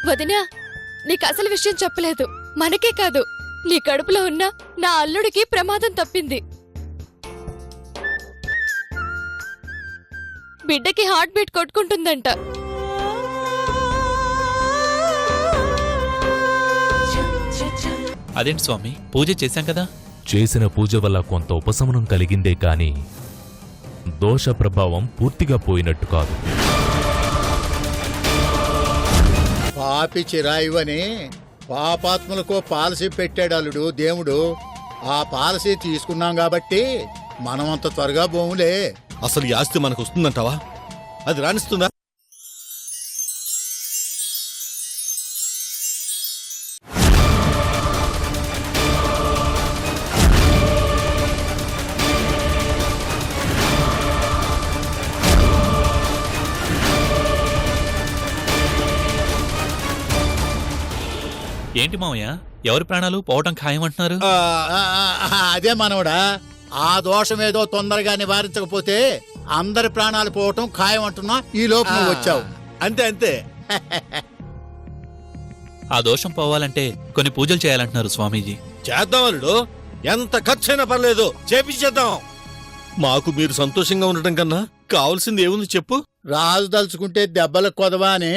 వదినా, నీకు అసలు విషయం చెప్పలేదు. మనకే కాదు, నీ కడుపులో ఉన్న నా అల్లుడికి ప్రమాదం తప్పింది. బిడ్డకి హార్ట్ బీట్ కొట్టుకుంటుందంట. అదేంటి స్వామి, పూజ చేశాం కదా? చేసిన పూజ వల్ల కొంత ఉపశమనం కలిగిందే కాని దోష ప్రభావం పూర్తిగా పోయినట్టు కాదు. పాపి చిరాయివని పాపాత్ములకో పాలసీ పెట్టాడు అల్లుడు దేవుడు. ఆ పాలసీ తీసుకున్నాం కాబట్టి మనమంత త్వరగా పోములే. అసలు ఈ ఆస్తి మనకు వస్తుందంటావా? అది రాణిస్తుందా? ఏంటి మావయ్య, ఎవరి ప్రాణాలు పోవటం ఖాయమంటున్నారు? అదే మనవడా, ఆ దోషమేదో తొందరగా నివారించకపోతే అందరి ప్రాణాలు పోవటం ఖాయం అంటున్నా. ఈ లోపు నువ్వు వచ్చావు. అంతే అంతే. ఆ దోషం పోవాలంటే కొన్ని పూజలు చేయాలంటున్నారు స్వామీజీ. చేద్దాం అల్లుడు, ఎంత ఖర్చైనా పర్లేదు, చేపించేద్దాం. మాకు మీరు సంతోషంగా ఉండటం కన్నా కావాల్సింది ఏముంది చెప్పు? రాజు దలుచుకుంటే దెబ్బలకు కొదవా అని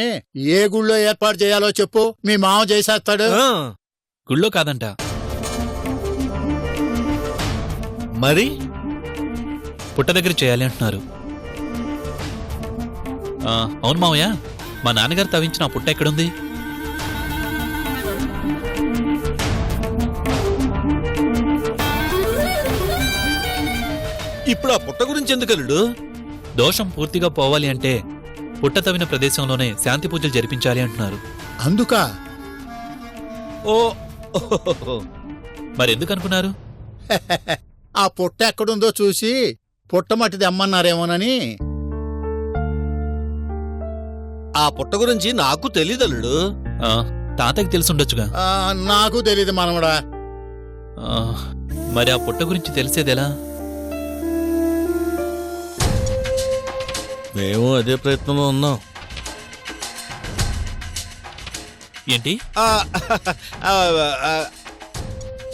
ఏ గుళ్ళో ఏర్పాటు చేయాలో చెప్పు, మీ మామ చేసేస్తాడు. గుళ్ళో కాదంట మరి పుట్ట దగ్గర చేయాలి అంటున్నారు. అవును మావయ్య, మా నాన్నగారు తవ్వించిన ఆ పుట్ట ఎక్కడుంది? ఇప్పుడు ఆ పుట్ట గురించి ఎందుకు అల్లుడు? దోషం పూర్తిగా పోవాలి అంటే పుట్ట తవ్విన ప్రదేశంలోనే శాంతి పూజలు జరిపించాలి అంటున్నారు. అందుకా? ఓ మరెందుకు అనుకున్నారు? ఆ పుట్ట ఎక్కడుందో చూసి పుట్టమట్టి తెమ్మన్నారేమోనని. ఆ పుట్ట గురించి నాకు తెలీదు అల్లుడు. తాతకి తెలుసుండొచ్చుగా. నాకు తెలీదు మనవడా. మరి ఆ పుట్ట గురించి తెలిసేదెలా? మేము అదే ప్రయత్నంలో ఉన్నాం. ఏంటి?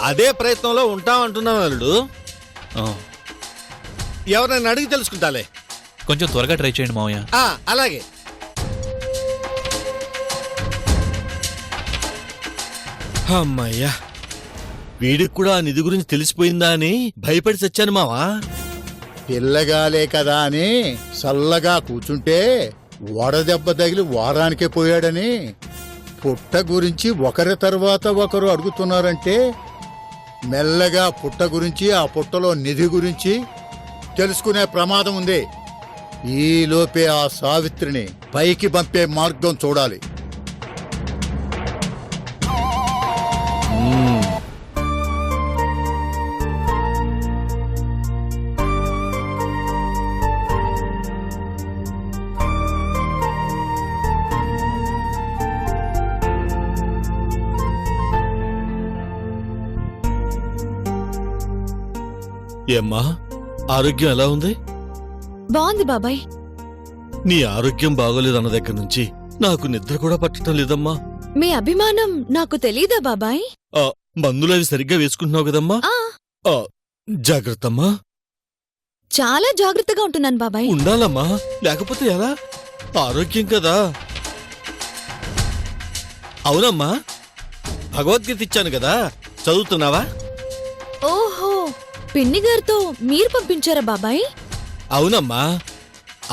అదే ప్రయత్నంలో ఉంటామంటున్నాను అల్లుడు. ఎవరైనా అడిగి తెలుసుకుంటాలే. కొంచెం త్వరగా ట్రై చేయండి మావయ్య. అలాగే. అమ్మయ్యా, వీడికి కూడా ఆ నిధి గురించి తెలిసిపోయిందా అని భయపడి చచ్చాను మావా. పిల్లగాలే కదా అని చల్లగా కూర్చుంటే వడదెబ్బ తగిలి వారానికే పోయాడని పుట్ట గురించి ఒకరి తర్వాత ఒకరు అడుగుతున్నారంటే మెల్లగా పుట్ట గురించి, ఆ పుట్టలో నిధి గురించి తెలుసుకునే ప్రమాదం ఉంది. ఈలోపే ఆ సావిత్రిని పైకి పంపే మార్గం చూడాలి. ఏమ్మా, ఆరోగ్యం ఎలా ఉంది? బాగుంది బాబాయ్. నీ ఆరోగ్యం బాగోలేదన్న దగ్గర నుంచి నాకు నిద్ర కూడా పట్టడం లేదమ్మా. మీ అభిమానం నాకు తెలీదా బాబాయ్? మందులు అవి సరిగ్గా వేసుకుంటున్నావు కదమ్మా? జాగ్రత్తమ్మా. చాలా జాగ్రత్తగా ఉంటున్నాను బాబాయ్. ఉండాలమ్మా, లేకపోతే ఎలా? ఆరోగ్యం కదా. అవునమ్మా, భగవద్గీత ఇచ్చాను కదా, చదువుతున్నావా? ఓహో, పిన్ని గారితో మీరు పంపించారా బాబాయ్? అవునమ్మా,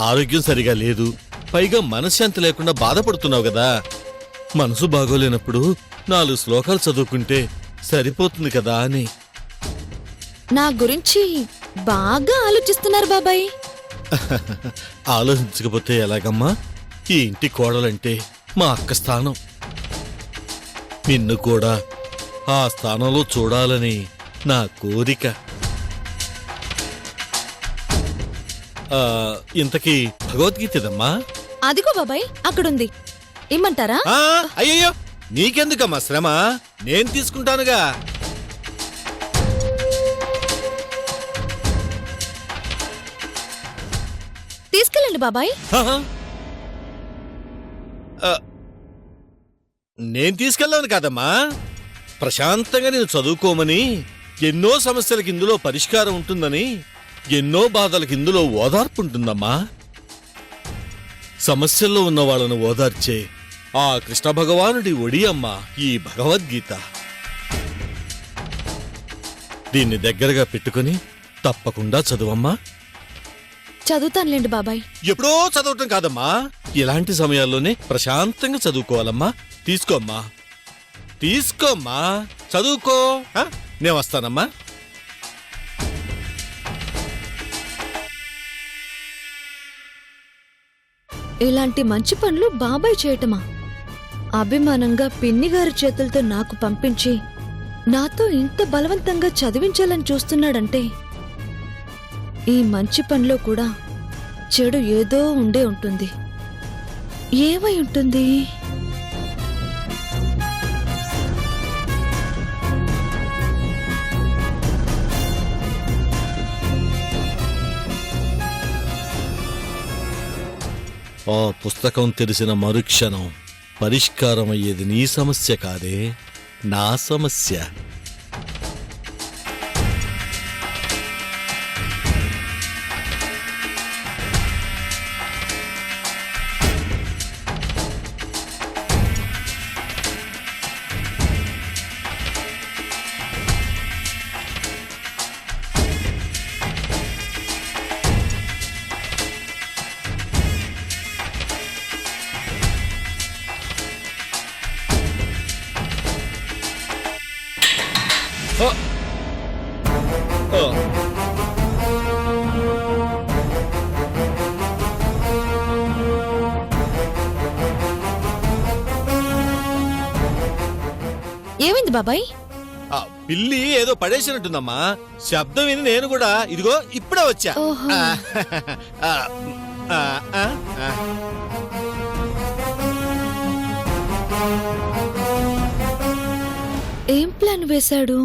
ఆరోగ్యం సరిగా లేదు, పైగా మనశ్శాంతి లేకుండా బాధపడుతున్నావు కదా. మనసు బాగోలేనప్పుడు 4 శ్లోకాలు చదువుకుంటే సరిపోతుంది కదా అని. నా గురించి బాగా ఆలోచిస్తున్నారు బాబాయ్. ఆలోచించకపోతే ఎలాగమ్మా? ఈ ఇంటి కోడలంటే మా అక్క స్థానం. నిన్ను కూడా ఆ స్థానంలో చూడాలని నా కోరిక. ఇంతకీ భగవద్గీతదమ్మా? అదిగో బాబాయ్, అక్కడుంది. ఇమ్మంటారా? అయ్యయ్యో, నీకెందుకమ్మా శ్రమ, నేను తీసుకుంటానుగా. తీసుకెళ్ళండి బాబాయ్. నేను తీసుకెళ్ళాను కాదమ్మా, ప్రశాంతంగా నేను చదువుకోమని, ఎన్నో సమస్యలకి ఇందులో పరిష్కారం ఉంటుందని, ఎన్నో బాధలకి ఇందులో ఓదార్పు ఉంటుందమ్మా. సమస్యల్లో ఉన్న వాళ్ళను ఓదార్చే ఆ కృష్ణ భగవానుడి ఒడి అమ్మా ఈ భగవద్గీత. దీన్ని దగ్గరగా పెట్టుకుని తప్పకుండా చదువమ్మా. చదువుతానులేండి బాబాయ్. ఎప్పుడో చదవటం కాదమ్మా, ఇలాంటి సమయాల్లోనే ప్రశాంతంగా చదువుకోవాలమ్మా. తీసుకోమ్మా, తీసుకోమ్మా, చదువుకో. నేను వస్తానమ్మా. ఇలాంటి మంచి పనులు బాబాయ్ చేయటమా? అభిమానంగా పిన్నిగారి చేతులతో నాకు పంపించి నాతో ఇంత బలవంతంగా చదివించాలని చూస్తున్నాడంటే ఈ మంచి పనిలో కూడా చెడు ఏదో ఉండే ఉంటుంది. ఏమై ఉంటుంది? ఆ పుస్తకం తెరిసిన మరుక్షణం పరిష్కారమయ్యేది నీ సమస్య కాదే, నా సమస్య. ఏమైంది బాబాయ్? ఆ పిల్లి ఏదో పడేసినట్టుందమ్మా. శబ్దం విని నేను కూడా ఇదిగో ఇప్పుడే వచ్చా. ఓహో. ఆ, ఆ, ఆ, ఆ. ఏం ప్లాన్ వేశాడు?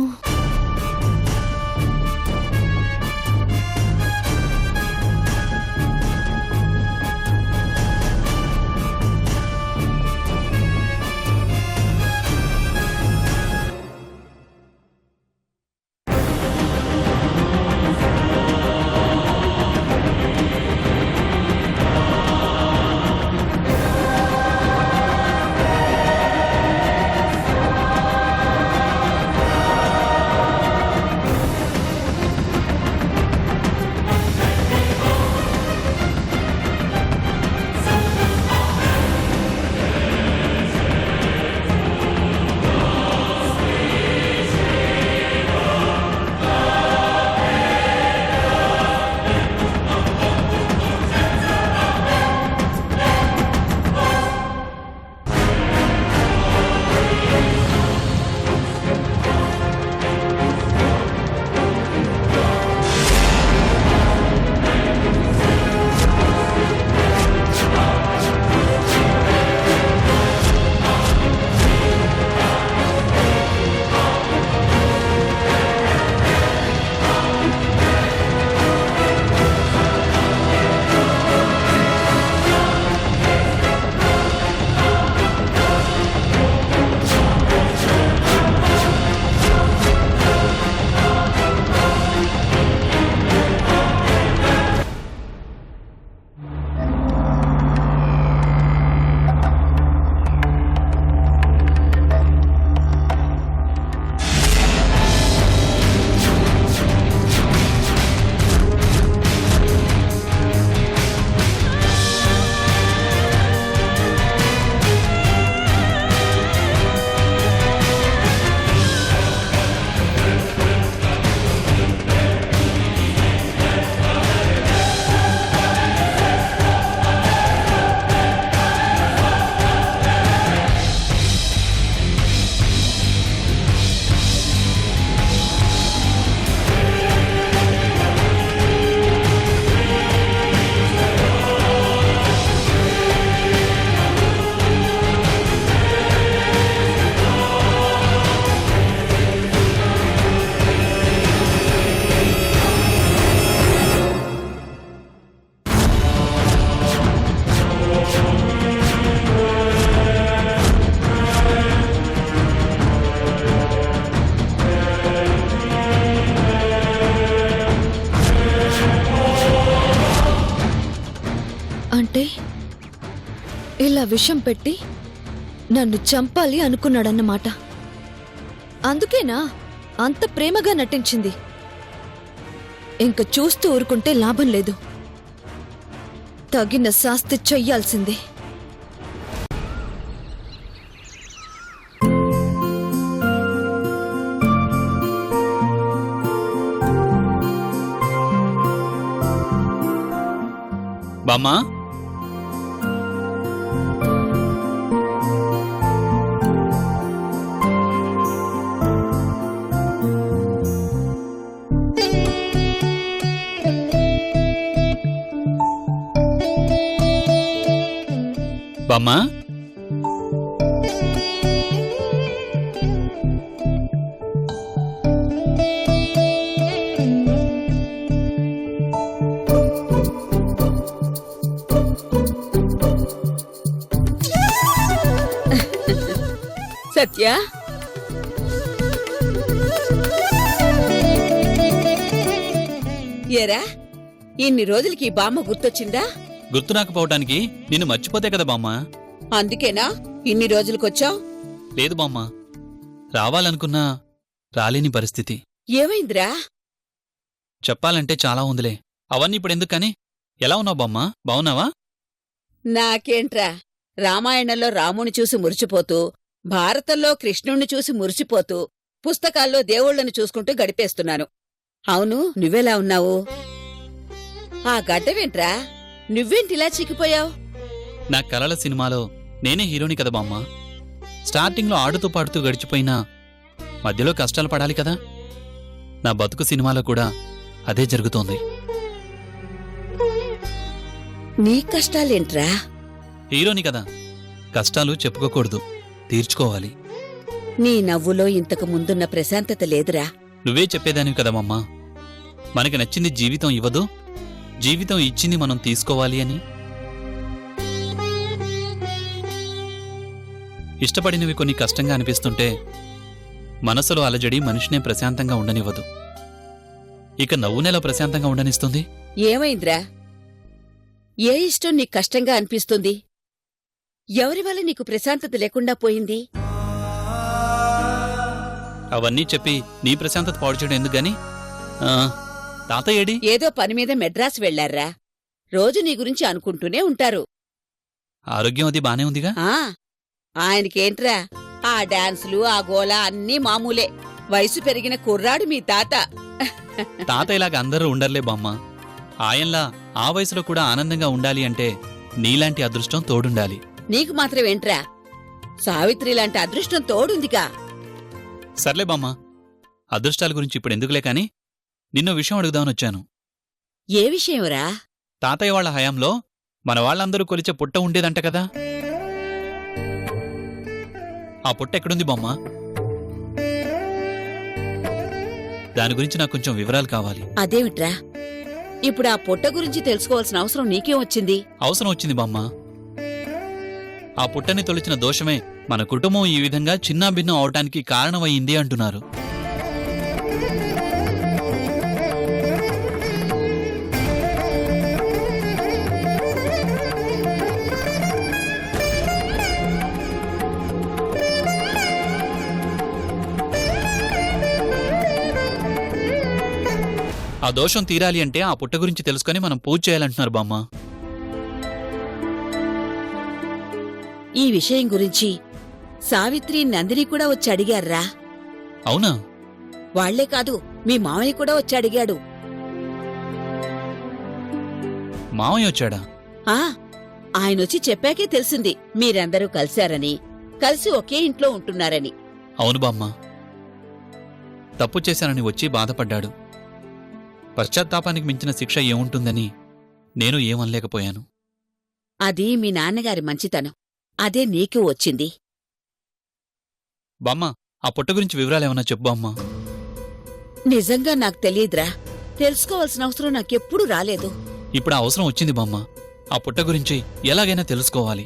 అంటే ఇలా విషం పెట్టి నన్ను చంపాలి అనుకున్నాడన్నమాట. అందుకేనా అంత ప్రేమగా నటించింది. ఇంక చూస్తూ ఊరుకుంటే లాభం లేదు. తగిన శాస్తి చెయ్యాల్సిందే. బామ్మా, బామ్మా, సత్య, ఏరా ఇన్ని రోజులకి ఈ బామ్మ గుర్తొచ్చిందా? గుర్తు రాకపోవటానికి నిన్ను మర్చిపోతే కదా బామ్మా. అందుకేనా ఇన్ని రోజులకొచ్చావు? లేదు బామ్మా, రావాలనుకున్నా రాలేని పరిస్థితి. ఏమైందిరా? చెప్పాలంటే చాలా ఉందిలే. అవన్నీ ఇప్పుడెందుకు కానీ ఎలా ఉన్నావు బామ్మా? బావున్నావా? నాకేంట్రా, రామాయణంలో రాముని చూసి మురిసిపోతూ, భారతంలో కృష్ణుణ్ణి చూసి మురిసిపోతూ, పుస్తకాల్లో దేవుళ్లను చూసుకుంటూ గడిపేస్తున్నాను. అవును, నువ్వెలా ఉన్నావు? ఆ గడ్డవేంట్రా, నువ్వేంటిలా చిక్కిపోయావు? నా కలల సినిమాలో నేనే హీరోని కదా బామ్మా. స్టార్టింగ్లో ఆడుతూ పాడుతూ గడిచిపోయినా మధ్యలో కష్టాలు పడాలి కదా. నా బతుకు సినిమాలో కూడా అదే జరుగుతోంది. నీ కష్టాలేంట్రా? హీరోని కదా, కష్టాలు చెప్పుకోకూడదు, తీర్చుకోవాలి. నీ నవ్వులో ఇంతకు ముందున్న ప్రశాంతత లేదురా. నువ్వే చెప్పేదానివి కదమ్మా, మనకి నచ్చింది జీవితం ఇవ్వదు, జీవితం ఇచ్చింది మనం తీసుకోవాలి అని. ఇష్టపడినవి కొన్ని కష్టంగా అనిపిస్తుంటే మనసులో అలజడి మనిషినే ప్రశాంతంగా ఉండనివ్వదు. ఇక నవ్వునేలా ప్రశాంతంగా ఉండనిస్తుంది? ఏమైందిరా? ఏ ఇష్టం నీకు కష్టంగా అనిపిస్తుంది? ఎవరి వల్ల నీకు ప్రశాంతత లేకుండా పోయింది? అవన్నీ చెప్పి నీ ప్రశాంతత పాడు చేయడం ఎందుకు గాని? తాతయ్య ఏడి? ఏదో పనిమీద మెడ్రాస్ వెళ్లారా. రోజు నీ గురించి అనుకుంటూనే ఉంటారు. ఆరోగ్యం అది బానే ఉందిగా? ఆ ఆయనకేంట్రా, ఆ డాన్సులు ఆ గోల అన్నీ మామూలే. వయసు పెరిగిన కుర్రాడు మీ తాత. తాతయ్యలాగా అందరూ ఉండర్లే బామ్మ. ఆయన్లా ఆ వయసులో కూడా ఆనందంగా ఉండాలి అంటే నీలాంటి అదృష్టం తోడుండాలి. నీకు మాత్రమేంట్రా, సావిత్రి లాంటి అదృష్టం తోడుందిగా. సర్లే బామ్మ, అదృష్టాల గురించి ఇప్పుడు ఎందుకులే కాని నిన్నో విషయం అడుగుదామనొచ్చాను. ఏ విషయంరా? తాతయ్య వాళ్ల హయాంలో మన వాళ్ళందరూ కొలిచే పుట్ట ఉండేదంట కదా, ఆ పుట్ట ఎక్కడుంది బామ్మ? దాని గురించి నాకు కొంచెం వివరాలు కావాలి. అదేమిట్రా, ఇప్పుడు ఆ పుట్ట గురించి తెలుసుకోవాల్సిన అవసరం నీకేం వచ్చింది? అవసరం వచ్చింది బామ్మ. ఆ పుట్టని తొలిచిన దోషమే మన కుటుంబం ఈ విధంగా చిన్నాభిన్నం అవటానికి కారణమయ్యింది అంటున్నారు. ఆ దోషం తీరాలి అంటే ఆ పుట్ట గురించి తెలుసుకొని మనం పూజ చేయాలంటున్నారు బామ్మ. ఈ విషయం గురించి సావిత్రి నందిని కూడా వచ్చి అడిగారా? అవునా? వాళ్లే కాదు, మీ మామయ్య కూడా వచ్చి అడిగాడు. మామయ్య వచ్చాడా? ఆ ఆయనొచ్చి చెప్పాకే తెలిసింది మీరందరూ కలిశారని, కలిసి ఒకే ఇంట్లో ఉంటున్నారని. అవును బామ్మ, తప్పు చేశానని వచ్చి బాధపడ్డాడు. పశ్చాత్తాపానికి మించిన శిక్ష ఏముంటుందని నేను ఏమనలేకపోయాను. అది మీ నాన్నగారి మంచితనం, అదే నీకు వచ్చింది. బామ్మ, ఆ పుట్ట గురించి వివరాలేమన్నా చెప్పు బామ్మ. నిజంగా నాకు తెలియదురా, తెలుసుకోవాల్సిన అవసరం నాకెప్పుడూ రాలేదు. ఇప్పుడు ఆ అవసరం వచ్చింది బామ్మ. ఆ పుట్ట గురించి ఎలాగైనా తెలుసుకోవాలి.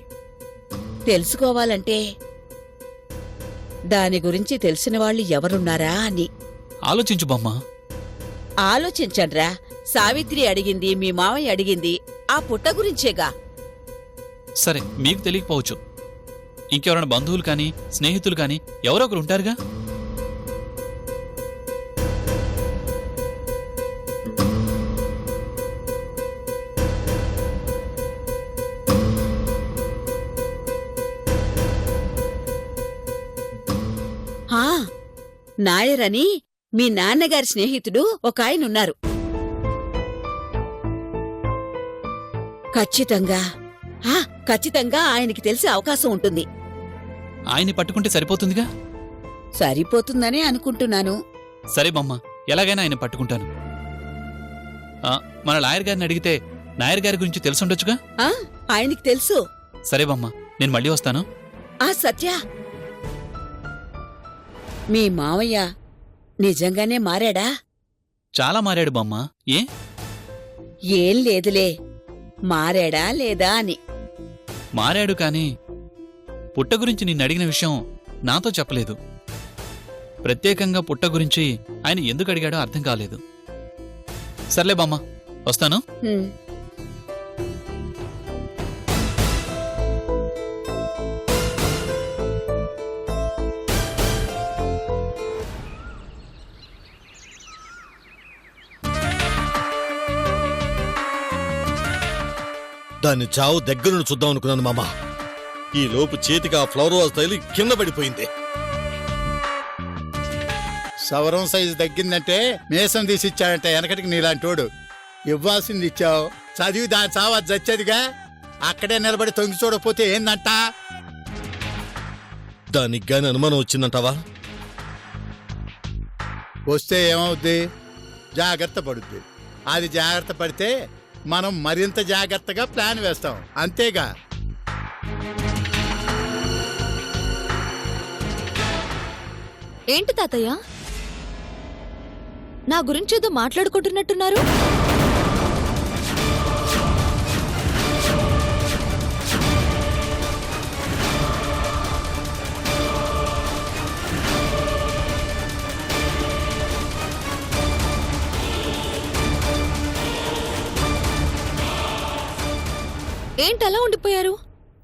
తెలుసుకోవాలంటే దాని గురించి తెలిసిన వాళ్ళు ఎవరున్నారా అని ఆలోచించు బామ్మ. ఆలోచించండ్రా. సావిత్రి అడిగింది, మీ మావయ్య అడిగింది ఆ పుట్ట గురించేగా. సరే మీకు తెలియకపోవచ్చు, ఇంకెవరైనా బంధువులు కానీ స్నేహితులు కానీ ఎవరో ఒకరు ఉంటారుగా. ఆ, నాయరని మీ నాన్నగారి స్నేహితుడు ఒక ఆయనున్నారు. ఖచ్చితంగా ఖచ్చితంగా ఆయనకి తెలిసే అవకాశం ఉంటుంది. ఆయన్ని పట్టుకుంటే సరిపోతుందిగా. సరిపోతుందనే అనుకుంటున్నాను. సరే బామ్మ, ఎలాగైనా ఆయన పట్టుకుంటాను. మన లాయర్ గారిని అడిగితే నాయర్ గారి గురించి తెలుసుండొచ్చుగా. ఆ, ఆయనకి తెలుసు. సరే బామ్మ, నేను మళ్ళీ వస్తాను. ఆ సత్య, మీ మావయ్య నిజంగానే మారాడా? చాలా మారాడు బామ్మ. ఏ? ఏం లేదులే, మారాడా లేదా అని. మారాడు కానీ పుట్ట గురించి నిన్ను అడిగిన విషయం నాతో చెప్పలేదు. ప్రత్యేకంగా పుట్ట గురించి ఆయన ఎందుకు అడిగాడో అర్థం కాలేదు. సర్లే బామ్మ, వస్తాను. హ్మ్. దాన్ని చావు దగ్గరుండి చూద్దాం అనుకున్నాను మామ. ఈ లోపు చేతికి ఆ ఫ్లవర్ వాజ్ తగిలి కింద పడిపోయింది. సవరం సైజు తగ్గిందంటే మేసం తీసి ఇచ్చాడంటే వెనకటికి నీలాంటోడు. ఇవ్వాల్సింది ఇచ్చావు, చదివి దాని చావు అది చచ్చేదిగా. అక్కడే నిలబడి తొంగి చూడకపోతే ఏందంట? దానికి గాని అనుమానం వచ్చిందంటావా? వస్తే ఏమవుద్ది? జాగ్రత్త పడుద్ది. అది జాగ్రత్త పడితే మనం మరింత జాగ్రత్తగా ప్లాన్ వేస్తాం, అంతేగా. ఏంటి తాతయ్య, నా గురించి ఏదో మాట్లాడుకుంటున్నట్టున్నారు? ఏంటి అలా ఉండిపోయారు?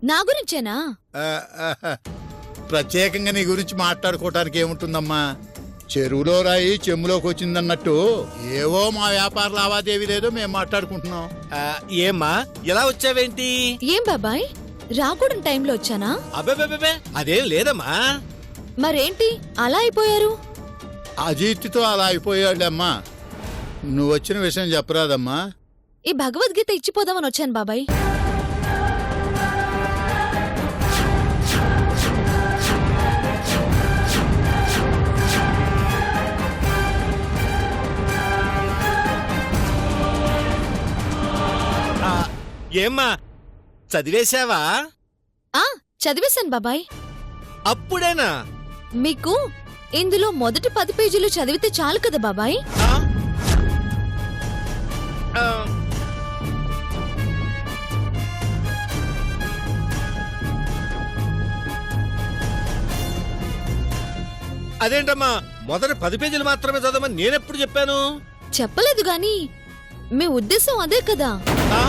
నా గురించేనా? ఆ, ఆహా. ప్రత్యేకంగా నీ గురించి మాట్లాడుకోవటానికి ఏముంటుందమ్మా? చెరువులో రాయి చెమ్ములోకి వచ్చిందన్నట్టు ఏవో మా వ్యాపార లావాదేవీలేదో మేము మాట్లాడుకుంటున్నాం. ఏమ్మా ఎలా వచ్చావేంటి? ఏం బాబాయ్, రాకూడని టైంలో వచ్చానా? అబ్బే అదేం లేదమ్మా. మరేంటి అలా అయిపోయారు? అజీత్తుతో అలా అయిపోయాడమ్మా. నువ్వు వచ్చిన విషయం చెప్పరాదమ్మా. ఈ భగవద్గీత ఇచ్చిపోదామని వచ్చాను బాబాయ్. ఏమ్మా చదివేశావా? ఆ చదివేశాను బాబాయ్. అప్పుడేనా? మీకు ఇందులో మొదటి 10 పేజీలు చదివితే చాలు కదా బాబాయ్. ఆ? ఆ, అదేంటమ్మా మొదటి 10 పేజీలు మాత్రమే చదవమని నేనెప్పుడు చెప్పాను? చెప్పలేదు గాని మీ ఉద్దేశం అదే కదా. ఆ?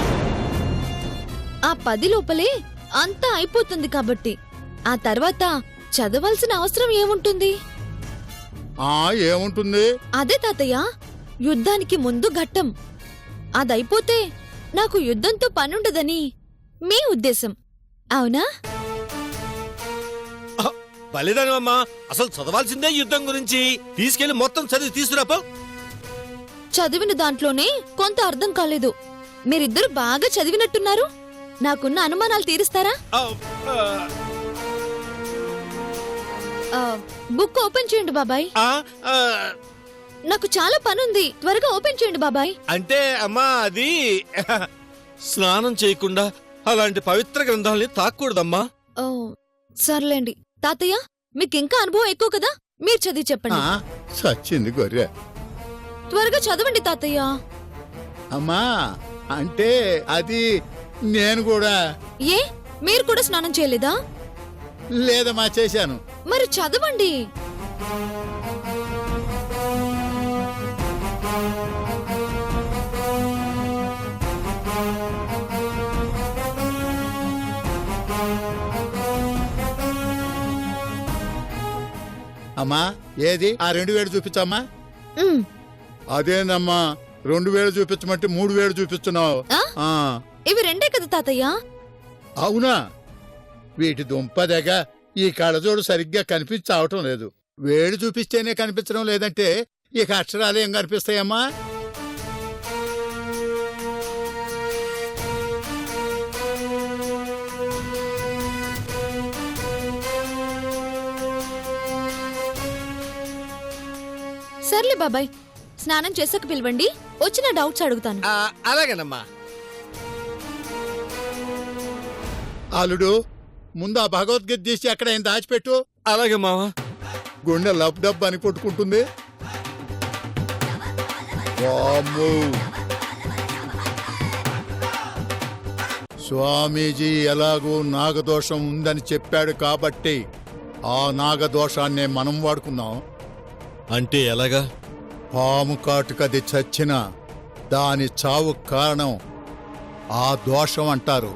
ఆ 10 లోపలే అంతా అయిపోతుంది కాబట్టి ఆ తర్వాత చదవాల్సిన అవసరం ఏముంటుంది? ఏముంటుంది? అదే తాతయ్య, యుద్ధానికి ముందు ఘట్టం. అదైపోతే నాకు యుద్ధంతో పనుండదని మీ ఉద్దేశం, అవునా? బలిదానమ్మా, అసలు చదవాల్సిందే యుద్ధం గురించి. తీసుకెళ్లి మొత్తం చదివి తీసుకురాపో. చదివిన దాంట్లోనే కొంత అర్థం కాలేదు. మీరిద్దరు బాగా చదివినట్టున్నారు. నాకున్న అనుమానాలు తీరుస్తారా? ఆ, ఆ, బుక్ ఓపెన్ చేయండి బాబాయ్. ఆ, ఆ, నాకు చాలా పనుంది, త్వరగా ఓపెన్ చేయండి బాబాయ్. అంటే అమ్మా అది స్నానం చేయకుండా అలాంటి పవిత్ర గ్రంథాలని తాక్కూడదమ్మా. ఓ సర్లేండి తాతయ్య, మీకింకా అనుభవం ఎక్కువ కదా, మీరు చదివి చెప్పండి. సచ్చింది గొర్రె. త్వరగా చదవండి తాతయ్య. అమ్మా అంటే అది నేను కూడా. ఏ, మీరు కూడా స్నానం చేయలేదా? లేదమ్మా, చేశాను. మరి చదవండి. అమ్మా ఏది ఆ 2000 చూపించమ్మా. ఉమ్, అదేనమ్మా 2000 చూపించమంటే 3000 చూపిస్తున్నావు. ఆ? ఆ, ఇవి రెండే కదా తాతయ్య. అవునా? వీటి దుంపదగా ఈ కళ్ళజోడు సరిగ్గా కనిపించవటం లేదు. వేడు చూపిస్తేనే కనిపించడం లేదంటే ఇక అక్షరాలు ఏం కనిపిస్తాయమ్మా? సర్లే బాబాయ్, స్నానం చేసాక పిలవండి, వచ్చిన డౌట్స్ అడుగుతాను. అలాగేనమ్మా. అల్లుడు ముందు ఆ భగవద్గీత తీసి అక్కడ ఏం దాచిపెట్టు. అలాగే మావా. గుండె లబ్ డబ్ అని కొట్టుకుంటుంది. వామ్మో! స్వామీజీ ఎలాగూ నాగదోషం ఉందని చెప్పాడు కాబట్టి ఆ నాగదోషాన్నే మనం వాడుకున్నాం. అంటే ఎలాగా? పాము కాటుకది చచ్చిన దాని చావు కారణం ఆ దోషం అంటారు.